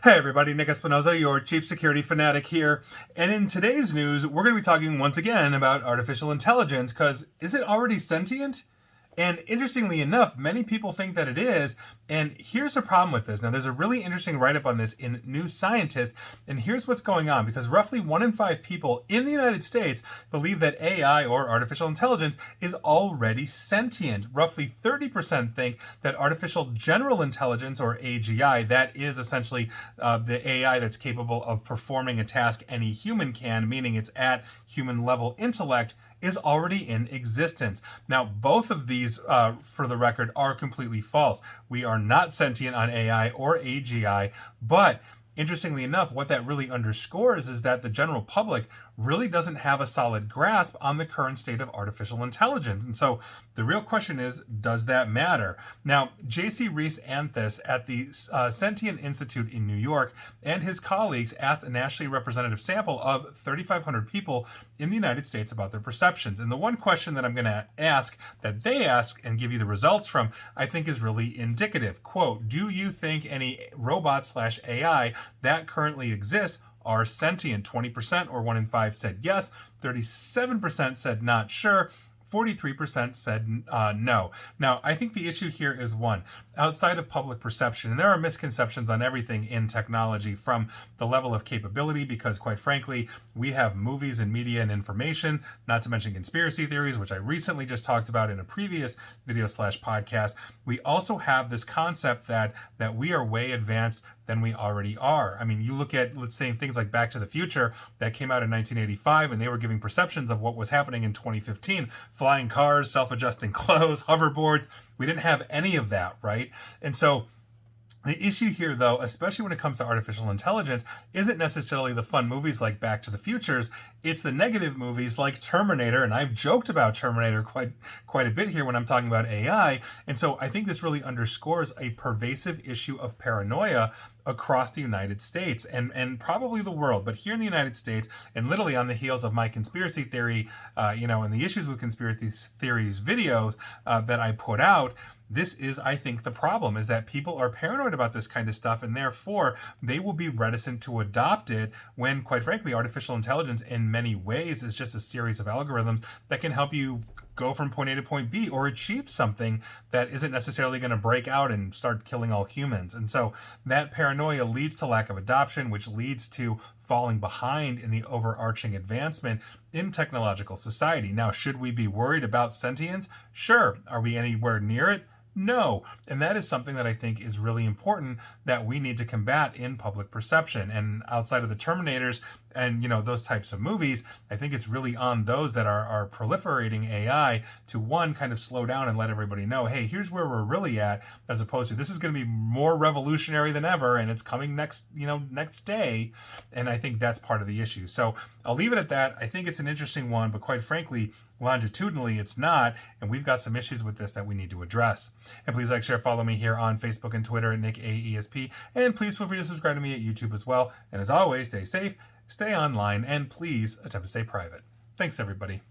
Hey everybody, Nick Espinoza, your chief security fanatic here. And in today's news, we're going to be talking once again about artificial intelligence, because is it already sentient? And interestingly enough, many people think that it is. And here's the problem with this. Now, there's a really interesting write-up on this in New Scientist. And here's what's going on. Because roughly 1 in 5 people in the United States believe that AI, or artificial intelligence, is already sentient. Roughly 30% think that artificial general intelligence, or AGI, that is essentially the AI that's capable of performing a task any human can, meaning it's at human level intellect, is already in existence. Now, both of these, for the record, are completely false. We are not sentient on AI or AGI, but interestingly enough, what that really underscores is that the general public really doesn't have a solid grasp on the current state of artificial intelligence. And so the real question is, does that matter? Now, J.C. Rees-Anthus at the Sentient Institute in New York and his colleagues asked a nationally representative sample of 3,500 people in the United States about their perceptions. And the one question that I'm going to ask, that they ask and give you the results from, I think is really indicative. Quote, do you think any robot/AI that currently exists are sentient? 20%, or 1 in 5, said yes. 37% said not sure. 43% said no. Now, I think the issue here is one, outside of public perception, and there are misconceptions on everything in technology, from the level of capability, because quite frankly, we have movies and media and information, not to mention conspiracy theories, which I recently just talked about in a previous video/podcast. We also have this concept that we are way advanced than we already are. I mean, you look at, let's say, things like Back to the Future that came out in 1985, and they were giving perceptions of what was happening in 2015. Flying cars, self-adjusting clothes, hoverboards. We didn't have any of that, right? And so the issue here, though, especially when it comes to artificial intelligence, isn't necessarily the fun movies like Back to the Futures. It's the negative movies like Terminator, and I've joked about Terminator quite a bit here when I'm talking about AI. And so I think this really underscores a pervasive issue of paranoia across the United States and probably the world. But here in the United States, and literally on the heels of my conspiracy theory, and the issues with conspiracy theories videos that I put out, this is, I think, the problem, is that people are paranoid about this kind of stuff, and therefore they will be reticent to adopt it when, quite frankly, artificial intelligence in many ways is just a series of algorithms that can help you go from point A to point B, or achieve something that isn't necessarily going to break out and start killing all humans. And so that paranoia leads to lack of adoption, which leads to falling behind in the overarching advancement in technological society. Now, should we be worried about sentience? Sure. Are we anywhere near it? No. And that is something that I think is really important that we need to combat in public perception. And outside of the Terminators and, those types of movies, I think it's really on those that are proliferating AI to, one, kind of slow down and let everybody know, hey, here's where we're really at, as opposed to this is going to be more revolutionary than ever and it's coming next day. And I think that's part of the issue. So I'll leave it at that. I think it's an interesting one, but quite frankly, longitudinally, it's not, and we've got some issues with this that we need to address. And please like, share, follow me here on Facebook and Twitter at NickAESP, and please feel free to subscribe to me at YouTube as well. And as always, stay safe, stay online, and please attempt to stay private. Thanks, everybody.